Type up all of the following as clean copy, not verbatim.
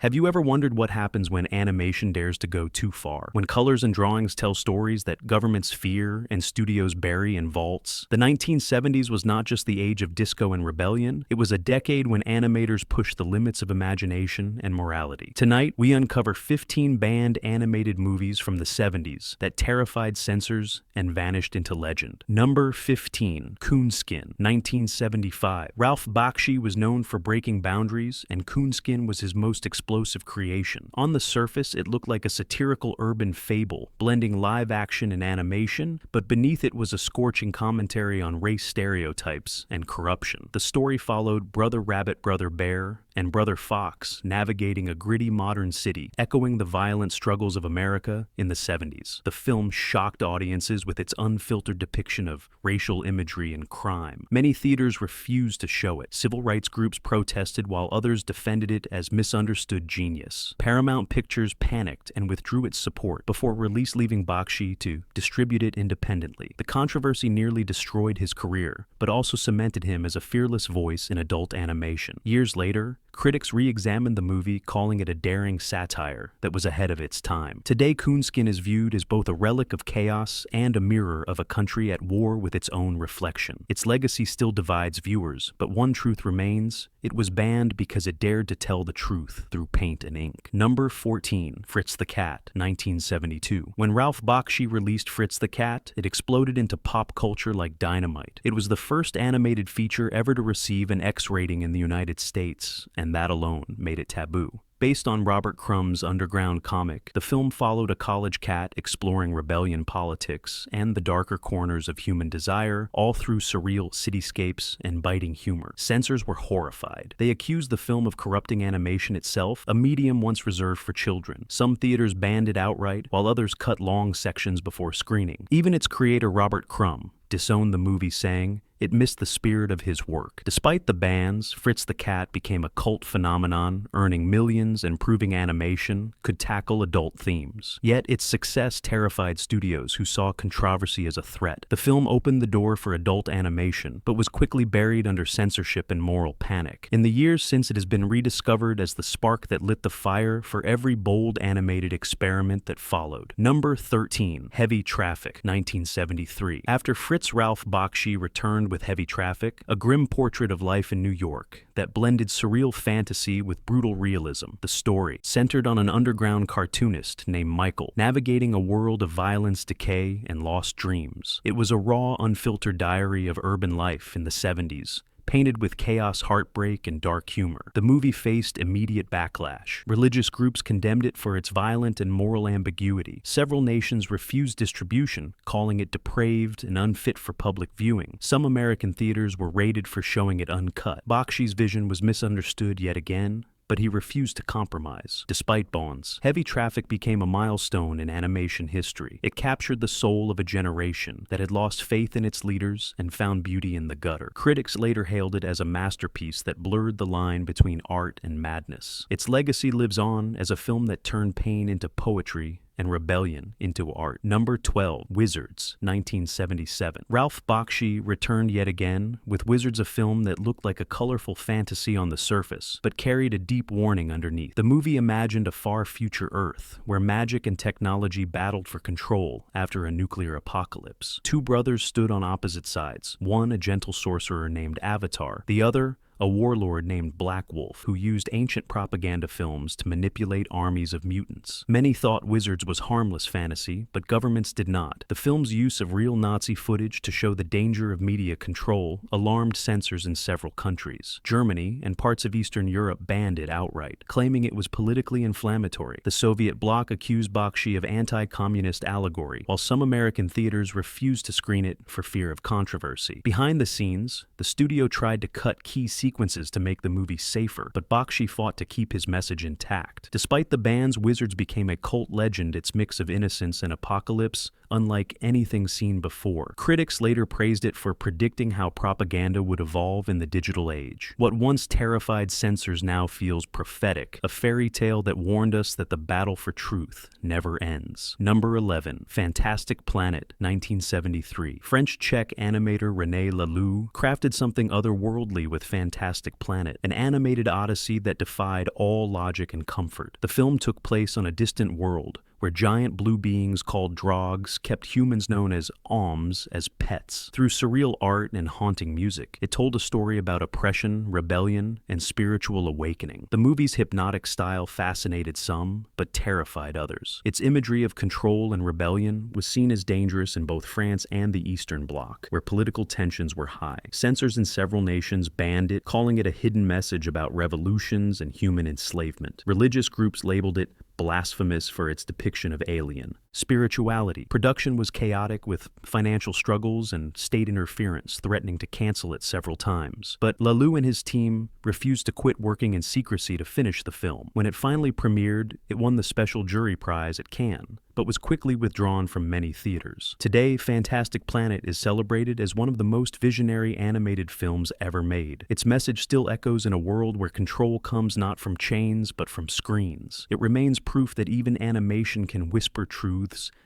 Have you ever wondered what happens when animation dares to go too far? When colors and drawings tell stories that governments fear and studios bury in vaults? The 1970s was not just the age of disco and rebellion, it was a decade when animators pushed the limits of imagination and morality. Tonight, we uncover 15 banned animated movies from the 70s that terrified censors and vanished into legend. Number 15, Coonskin, 1975. Ralph Bakshi was known for breaking boundaries, and Coonskin was his most explosive creation. On the surface, it looked like a satirical urban fable, blending live action and animation, but beneath it was a scorching commentary on race stereotypes and corruption. The story followed Brother Rabbit, Brother Bear, and Brother Fox navigating a gritty modern city, echoing the violent struggles of America in the 70s. The film shocked audiences with its unfiltered depiction of racial imagery and crime. Many theaters refused to show it. Civil rights groups protested while others defended it as misunderstood genius. Paramount Pictures panicked and withdrew its support before release, leaving Bakshi to distribute it independently. The controversy nearly destroyed his career, but also cemented him as a fearless voice in adult animation. Years later, critics re-examined the movie, calling it a daring satire that was ahead of its time. Today, Coonskin is viewed as both a relic of chaos and a mirror of a country at war with its own reflection. Its legacy still divides viewers, but one truth remains: it was banned because it dared to tell the truth through paint and ink. Number 14, Fritz the Cat, 1972. When Ralph Bakshi released Fritz the Cat, it exploded into pop culture like dynamite. It was the first animated feature ever to receive an X rating in the United States, and that alone made it taboo. Based on Robert Crumb's underground comic, the film followed a college cat exploring rebellion politics and the darker corners of human desire, all through surreal cityscapes and biting humor. Censors were horrified. They accused the film of corrupting animation itself, a medium once reserved for children. Some theaters banned it outright, while others cut long sections before screening. Even its creator, Robert Crumb, disowned the movie, saying it missed the spirit of his work. Despite the bans, Fritz the Cat became a cult phenomenon, earning millions and proving animation could tackle adult themes. Yet its success terrified studios who saw controversy as a threat. The film opened the door for adult animation, but was quickly buried under censorship and moral panic. In the years since, it has been rediscovered as the spark that lit the fire for every bold animated experiment that followed. Number 13, Heavy Traffic, 1973. After Ralph Bakshi returned with Heavy Traffic, a grim portrait of life in New York that blended surreal fantasy with brutal realism. The story centered on an underground cartoonist named Michael, navigating a world of violence, decay, and lost dreams. It was a raw, unfiltered diary of urban life in the 70s, painted with chaos, heartbreak, and dark humor. The movie faced immediate backlash. Religious groups condemned it for its violent and moral ambiguity. Several nations refused distribution, calling it depraved and unfit for public viewing. Some American theaters were rated for showing it uncut. Bakshi's vision was misunderstood yet again, but he refused to compromise. Despite bans, Heavy Traffic became a milestone in animation history. It captured the soul of a generation that had lost faith in its leaders and found beauty in the gutter. Critics later hailed it as a masterpiece that blurred the line between art and madness. Its legacy lives on as a film that turned pain into poetry and rebellion into art. Number 12, Wizards, 1977. Ralph Bakshi returned yet again, with Wizards, a film that looked like a colorful fantasy on the surface, but carried a deep warning underneath. The movie imagined a far future Earth, where magic and technology battled for control after a nuclear apocalypse. Two brothers stood on opposite sides, one a gentle sorcerer named Avatar, the other a warlord named Black Wolf, who used ancient propaganda films to manipulate armies of mutants. Many thought Wizards was harmless fantasy, but governments did not. The film's use of real Nazi footage to show the danger of media control alarmed censors in several countries. Germany and parts of Eastern Europe banned it outright, claiming it was politically inflammatory. The Soviet bloc accused Bakshi of anti-communist allegory, while some American theaters refused to screen it for fear of controversy. Behind the scenes, the studio tried to cut key sequences to make the movie safer, but Bakshi fought to keep his message intact. Despite the bans, Wizards became a cult legend. Its mix of innocence and apocalypse unlike anything seen before. Critics later praised it for predicting how propaganda would evolve in the digital age. What once terrified censors now feels prophetic, a fairy tale that warned us that the battle for truth never ends. Number 11. Fantastic Planet, 1973. French-Czech animator René Laloux crafted something otherworldly with Fantastic Planet, an animated odyssey that defied all logic and comfort. The film took place on a distant world, where giant blue beings called drogs kept humans known as Oms as pets. Through surreal art and haunting music, it told a story about oppression, rebellion, and spiritual awakening. The movie's hypnotic style fascinated some, but terrified others. Its imagery of control and rebellion was seen as dangerous in both France and the Eastern Bloc, where political tensions were high. Censors in several nations banned it, calling it a hidden message about revolutions and human enslavement. Religious groups labeled it blasphemous for its depiction of alien spirituality. Production was chaotic, with financial struggles and state interference threatening to cancel it several times. But Laloux and his team refused to quit working in secrecy to finish the film. When it finally premiered, it won the Special Jury Prize at Cannes, but was quickly withdrawn from many theaters. Today, Fantastic Planet is celebrated as one of the most visionary animated films ever made. Its message still echoes in a world where control comes not from chains but from screens. It remains proof that even animation can whisper truths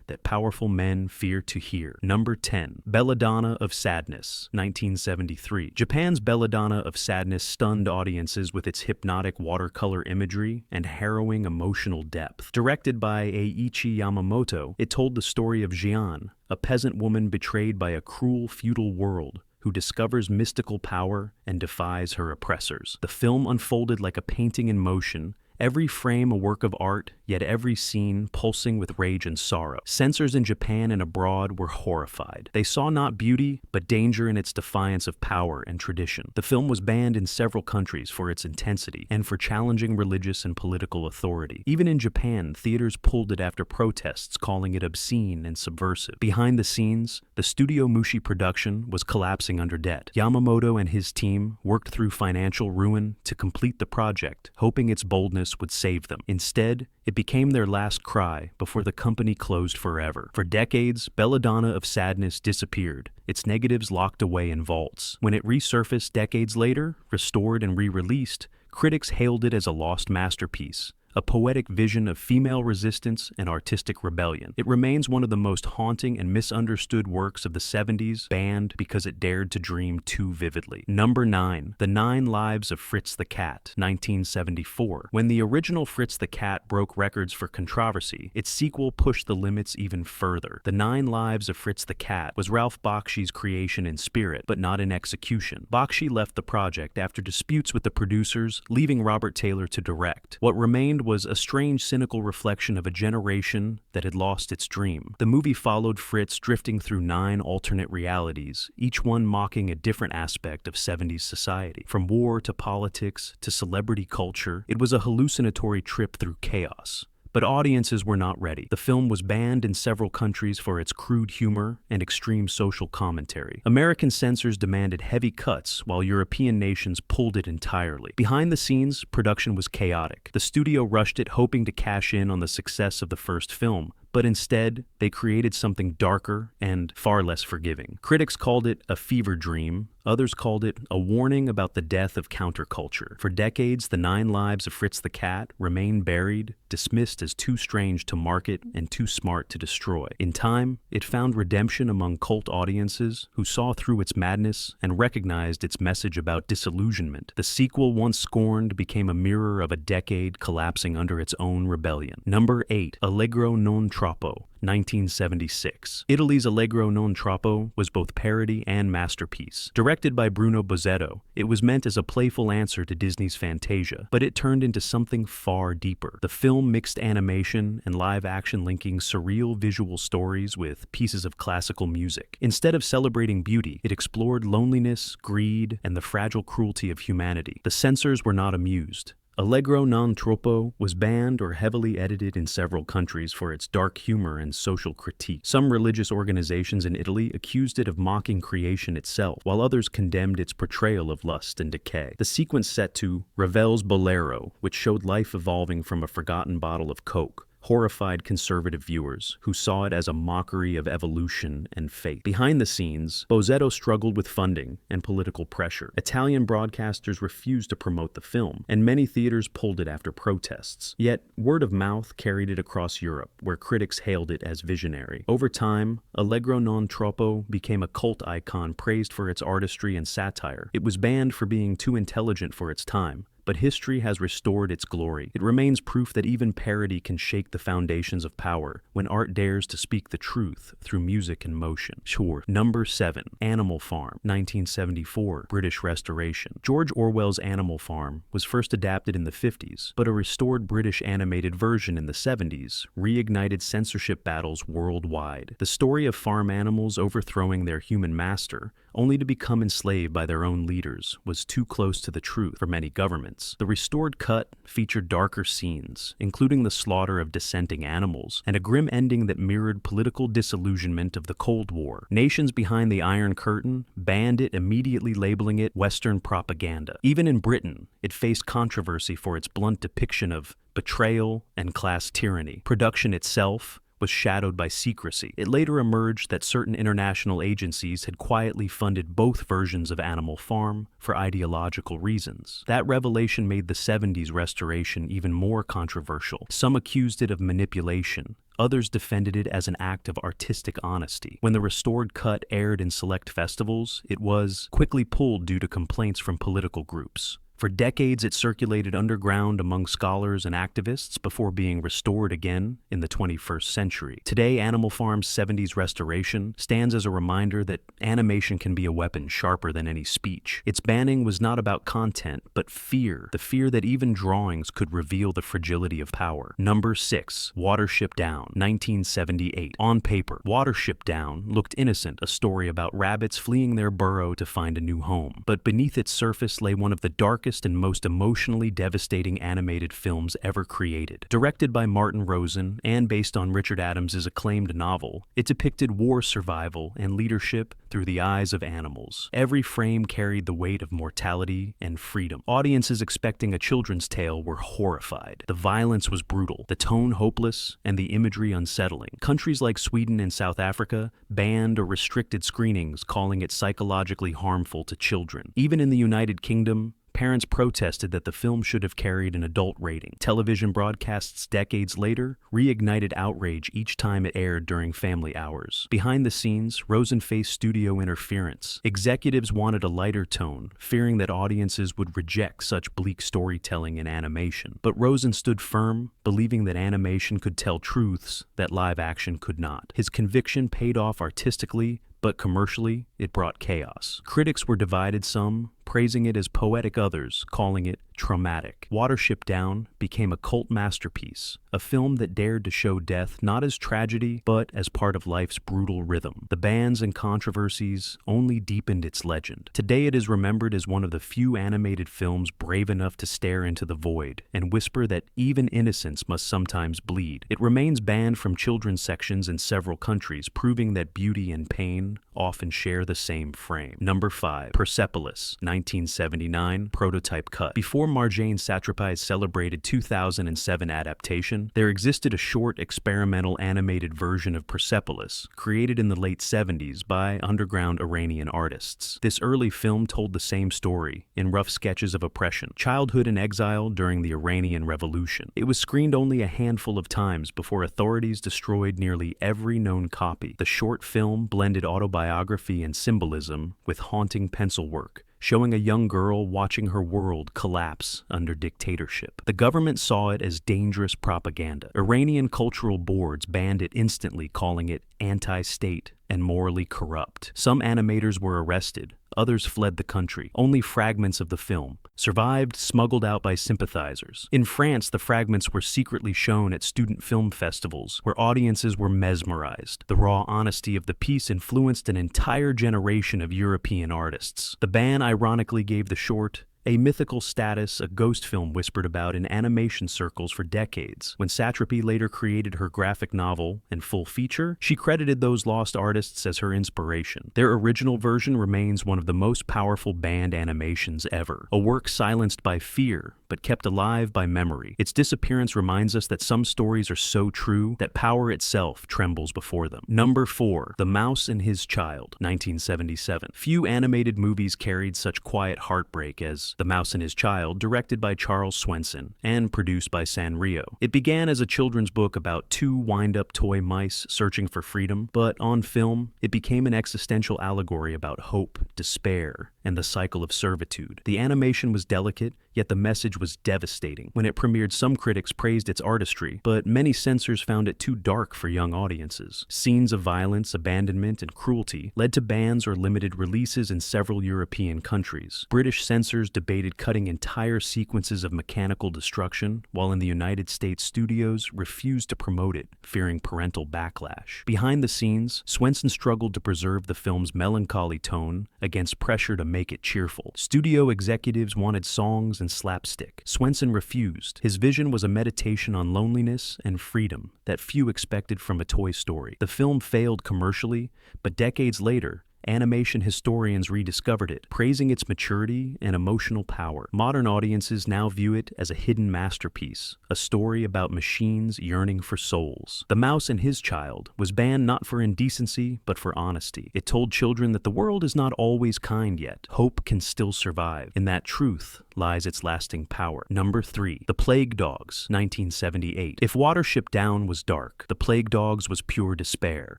that powerful men fear to hear. Number 10. Belladonna of Sadness, 1973. Japan's Belladonna of Sadness stunned audiences with its hypnotic watercolor imagery and harrowing emotional depth. Directed by Eiichi Yamamoto, it told the story of Jian, a peasant woman betrayed by a cruel, feudal world who discovers mystical power and defies her oppressors. The film unfolded like a painting in motion, every frame a work of art, yet every scene pulsing with rage and sorrow. Censors in Japan and abroad were horrified. They saw not beauty, but danger in its defiance of power and tradition. The film was banned in several countries for its intensity and for challenging religious and political authority. Even in Japan, theaters pulled it after protests calling it obscene and subversive. Behind the scenes, the Studio Mushi production was collapsing under debt. Yamamoto and his team worked through financial ruin to complete the project, hoping its boldness would save them. Instead, it became their last cry before the company closed forever. For decades, Belladonna of Sadness disappeared, its negatives locked away in vaults. When it resurfaced decades later, restored and re-released, critics hailed it as a lost masterpiece, a poetic vision of female resistance and artistic rebellion. It remains one of the most haunting and misunderstood works of the 70s, banned because it dared to dream too vividly. Number 9. The 9 Lives of Fritz the Cat, 1974. When the original Fritz the Cat broke records for controversy, its sequel pushed the limits even further. The 9 Lives of Fritz the Cat was Ralph Bakshi's creation in spirit, but not in execution. Bakshi left the project after disputes with the producers, leaving Robert Taylor to direct. What remained was a strange, cynical reflection of a generation that had lost its dream. The movie followed Fritz drifting through 9 alternate realities, each one mocking a different aspect of 70s society. From war to politics to celebrity culture, it was a hallucinatory trip through chaos. But audiences were not ready. The film was banned in several countries for its crude humor and extreme social commentary. American censors demanded heavy cuts, while European nations pulled it entirely. Behind the scenes, production was chaotic. The studio rushed it, hoping to cash in on the success of the first film, but instead, they created something darker and far less forgiving. Critics called it a fever dream. Others called it a warning about the death of counterculture. For decades, the 9 Lives of Fritz the Cat remained buried, dismissed as too strange to market and too smart to destroy. In time, it found redemption among cult audiences who saw through its madness and recognized its message about disillusionment. The sequel, once scorned, became a mirror of a decade collapsing under its own rebellion. Number 8. Allegro non troppo, 1976. Italy's Allegro non troppo was both parody and masterpiece. Directed by Bruno Bozzetto, it was meant as a playful answer to Disney's Fantasia, but it turned into something far deeper. The film mixed animation and live action, linking surreal visual stories with pieces of classical music. Instead of celebrating beauty, it explored loneliness, greed, and the fragile cruelty of humanity. The censors were not amused. Allegro non troppo was banned or heavily edited in several countries for its dark humor and social critique. Some religious organizations in Italy accused it of mocking creation itself, while others condemned its portrayal of lust and decay. The sequence set to Ravel's Bolero, which showed life evolving from a forgotten bottle of Coke, horrified conservative viewers who saw it as a mockery of evolution and fate. Behind the scenes, Bozzetto struggled with funding and political pressure. Italian broadcasters refused to promote the film, and many theaters pulled it after protests. Yet, word of mouth carried it across Europe, where critics hailed it as visionary. Over time, Allegro non troppo became a cult icon praised for its artistry and satire. It was banned for being too intelligent for its time, but history has restored its glory. It remains proof that even parody can shake the foundations of power when art dares to speak the truth through music and motion. Sure. Number 7. Animal Farm, 1974, British restoration. George Orwell's Animal Farm was first adapted in the 50s, but a restored British animated version in the 70s reignited censorship battles worldwide. The story of farm animals overthrowing their human master, only to become enslaved by their own leaders, was too close to the truth for many governments. The restored cut featured darker scenes, including the slaughter of dissenting animals, and a grim ending that mirrored political disillusionment of the Cold War. Nations behind the Iron Curtain banned it, immediately labeling it Western propaganda. Even in Britain, it faced controversy for its blunt depiction of betrayal and class tyranny. Production itself was shadowed by secrecy. It later emerged that certain international agencies had quietly funded both versions of Animal Farm for ideological reasons. That revelation made the 70s restoration even more controversial. Some accused it of manipulation. Others defended it as an act of artistic honesty. When the restored cut aired in select festivals, it was quickly pulled due to complaints from political groups. For decades, it circulated underground among scholars and activists before being restored again in the 21st century. Today, Animal Farm's 70s restoration stands as a reminder that animation can be a weapon sharper than any speech. Its banning was not about content, but fear, the fear that even drawings could reveal the fragility of power. Number 6. Watership Down, 1978. On paper, Watership Down looked innocent, a story about rabbits fleeing their burrow to find a new home. But beneath its surface lay one of the darkest and most emotionally devastating animated films ever created. Directed by Martin Rosen and based on Richard Adams' acclaimed novel, it depicted war survival and leadership through the eyes of animals. Every frame carried the weight of mortality and freedom. Audiences expecting a children's tale were horrified. The violence was brutal, the tone hopeless, and the imagery unsettling. Countries like Sweden and South Africa banned or restricted screenings, calling it psychologically harmful to children. Even in the United Kingdom, parents protested that the film should have carried an adult rating. Television broadcasts decades later reignited outrage each time it aired during family hours. Behind the scenes, Rosen faced studio interference. Executives wanted a lighter tone, fearing that audiences would reject such bleak storytelling in animation. But Rosen stood firm, believing that animation could tell truths that live action could not. His conviction paid off artistically, but commercially, it brought chaos. Critics were divided, some praising it as poetic, others calling it traumatic. Watership Down became a cult masterpiece, a film that dared to show death not as tragedy, but as part of life's brutal rhythm. The bans and controversies only deepened its legend. Today it is remembered as one of the few animated films brave enough to stare into the void and whisper that even innocence must sometimes bleed. It remains banned from children's sections in several countries, proving that beauty and pain often share the same frame. Number 5. Persepolis, 1979, prototype cut. Before Marjane Satrapi's celebrated 2007 adaptation, there existed a short experimental animated version of Persepolis, created in the late 70s by underground Iranian artists. This early film told the same story, in rough sketches of oppression, childhood and exile during the Iranian Revolution. It was screened only a handful of times before authorities destroyed nearly every known copy. The short film blended autobiography and symbolism with haunting pencil work, showing a young girl watching her world collapse under dictatorship. The government saw it as dangerous propaganda. Iranian cultural boards banned it instantly, calling it anti-state and morally corrupt. Some animators were arrested, others fled the country. Only fragments of the film survived, smuggled out by sympathizers. In France, the fragments were secretly shown at student film festivals, where audiences were mesmerized. The raw honesty of the piece influenced an entire generation of European artists. The ban ironically gave the short a mythical status a ghost film whispered about in animation circles for decades. When Satrapi later created her graphic novel and full feature, she credited those lost artists as her inspiration. Their original version remains one of the most powerful banned animations ever, a work silenced by fear, but kept alive by memory. Its disappearance reminds us that some stories are so true that power itself trembles before them. Number 4. The Mouse and His Child, 1977. Few animated movies carried such quiet heartbreak as The Mouse and His Child, directed by Charles Swenson and produced by Sanrio. It began as a children's book about two wind-up toy mice searching for freedom, but on film, it became an existential allegory about hope, despair, and the cycle of servitude. The animation was delicate, yet the message was devastating. When it premiered, some critics praised its artistry, but many censors found it too dark for young audiences. Scenes of violence, abandonment, and cruelty led to bans or limited releases in several European countries. British censors debated cutting entire sequences of mechanical destruction, while in the United States studios refused to promote it, fearing parental backlash. Behind the scenes, Swenson struggled to preserve the film's melancholy tone against pressure to make it cheerful. Studio executives wanted songs and slapstick. Swenson refused. His vision was a meditation on loneliness and freedom that few expected from a Toy Story. The film failed commercially, but decades later, animation historians rediscovered it, praising its maturity and emotional power. Modern audiences now view it as a hidden masterpiece, a story about machines yearning for souls. The Mouse and His Child was banned not for indecency, but for honesty. It told children that the world is not always kind yet. Hope can still survive. In that truth lies its lasting power. Number 3. The Plague Dogs, 1978. If Watership Down was dark, The Plague Dogs was pure despair.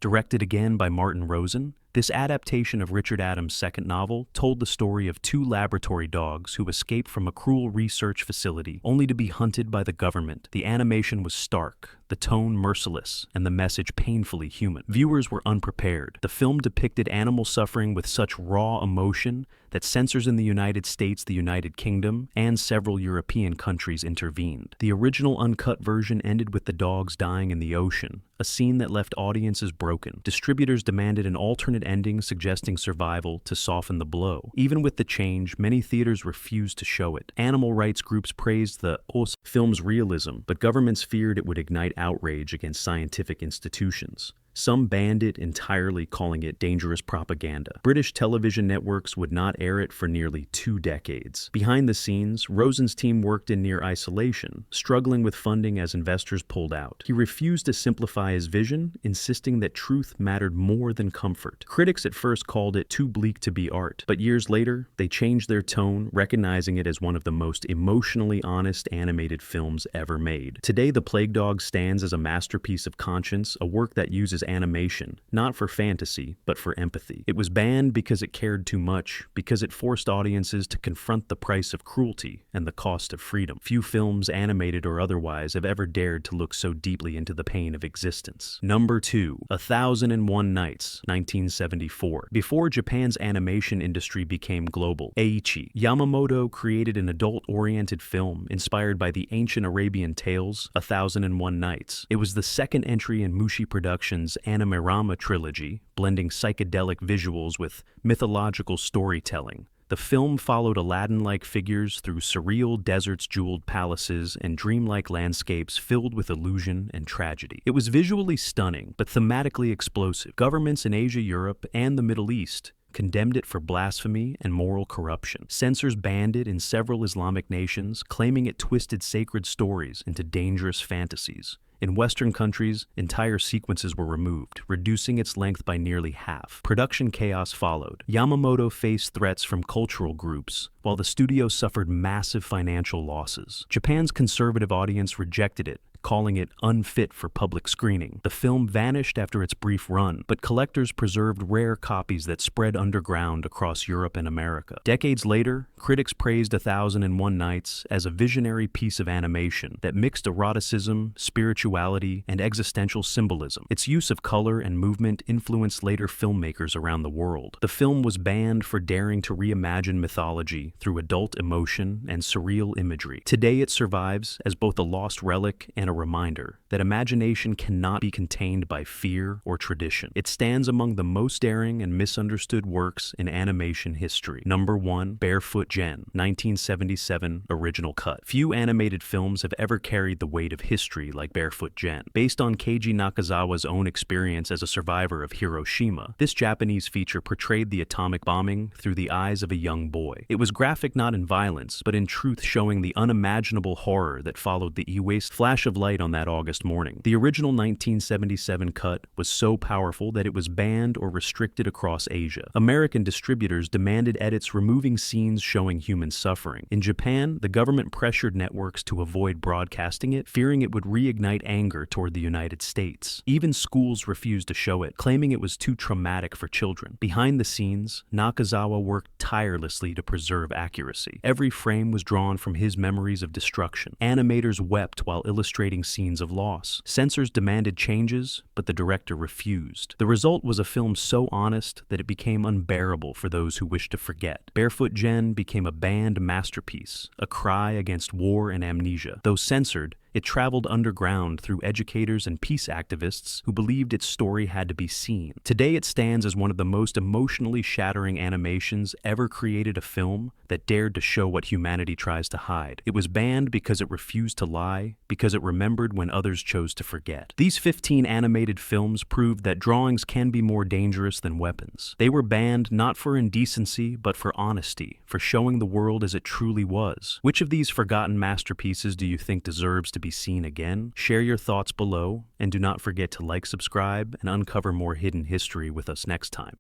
Directed again by Martin Rosen, this adaptation of Richard Adams' second novel told the story of two laboratory dogs who escaped from a cruel research facility only to be hunted by the government. The animation was stark, the tone merciless, and the message painfully human. Viewers were unprepared. The film depicted animal suffering with such raw emotion that censors in the United States, the United Kingdom, and several European countries intervened. The original uncut version ended with the dogs dying in the ocean, a scene that left audiences broken. Distributors demanded an alternate ending suggesting survival to soften the blow. Even with the change, many theaters refused to show it. Animal rights groups praised the film's realism, but governments feared it would ignite outrage against scientific institutions. Some banned it entirely, calling it dangerous propaganda. British television networks would not air it for nearly 2 decades. Behind the scenes, Rosen's team worked in near isolation, struggling with funding as investors pulled out. He refused to simplify his vision, insisting that truth mattered more than comfort. Critics at first called it too bleak to be art, but years later, they changed their tone, recognizing it as one of the most emotionally honest animated films ever made. Today, The Plague Dog stands as a masterpiece of conscience, a work that uses animation, not for fantasy, but for empathy. It was banned because it cared too much, because it forced audiences to confront the price of cruelty and the cost of freedom. Few films, animated or otherwise, have ever dared to look so deeply into the pain of existence. Number 2. 1001 Nights, 1974. Before Japan's animation industry became global, Eiichi Yamamoto created an adult-oriented film inspired by the ancient Arabian tales, 1001 Nights. It was the second entry in Mushi Productions' Animerama trilogy, blending psychedelic visuals with mythological storytelling. The film followed Aladdin-like figures through surreal deserts, jeweled palaces, and dreamlike landscapes filled with illusion and tragedy. It was visually stunning, but thematically explosive. Governments in Asia, Europe, and the Middle East condemned it for blasphemy and moral corruption. Censors banned it in several Islamic nations, claiming it twisted sacred stories into dangerous fantasies. In Western countries, entire sequences were removed, reducing its length by nearly half. Production chaos followed. Yamamoto faced threats from cultural groups, while the studio suffered massive financial losses. Japan's conservative audience rejected it, calling it unfit for public screening. The film vanished after its brief run, but collectors preserved rare copies that spread underground across Europe and America. Decades later, critics praised 1001 Nights as a visionary piece of animation that mixed eroticism, spirituality, and existential symbolism. Its use of color and movement influenced later filmmakers around the world. The film was banned for daring to reimagine mythology through adult emotion and surreal imagery. Today it survives as both a lost relic and a reminder that imagination cannot be contained by fear or tradition. It stands among the most daring and misunderstood works in animation history. Number 1, Barefoot Gen, 1977 original cut. Few animated films have ever carried the weight of history like Barefoot Gen. Based on Keiji Nakazawa's own experience as a survivor of Hiroshima, this Japanese feature portrayed the atomic bombing through the eyes of a young boy. It was graphic not in violence, but in truth showing the unimaginable horror that followed the e-waste flash of light on that August morning. The original 1977 cut was so powerful that it was banned or restricted across Asia. American distributors demanded edits removing scenes showing human suffering. In Japan, the government pressured networks to avoid broadcasting it, fearing it would reignite anger toward the United States. Even schools refused to show it, claiming it was too traumatic for children. Behind the scenes, Nakazawa worked tirelessly to preserve accuracy. Every frame was drawn from his memories of destruction. Animators wept while illustrating scenes of loss. Censors demanded changes, but the director refused. The result was a film so honest that it became unbearable for those who wished to forget. Barefoot Gen became a banned masterpiece, a cry against war and amnesia. Though censored, it traveled underground through educators and peace activists who believed its story had to be seen. Today it stands as one of the most emotionally shattering animations ever created, a film that dared to show what humanity tries to hide. It was banned because it refused to lie, because it remembered when others chose to forget. These 15 animated films proved that drawings can be more dangerous than weapons. They were banned not for indecency, but for honesty, for showing the world as it truly was. Which of these forgotten masterpieces do you think deserves to be seen again? Share your thoughts below, and do not forget to like, subscribe, and uncover more hidden history with us next time.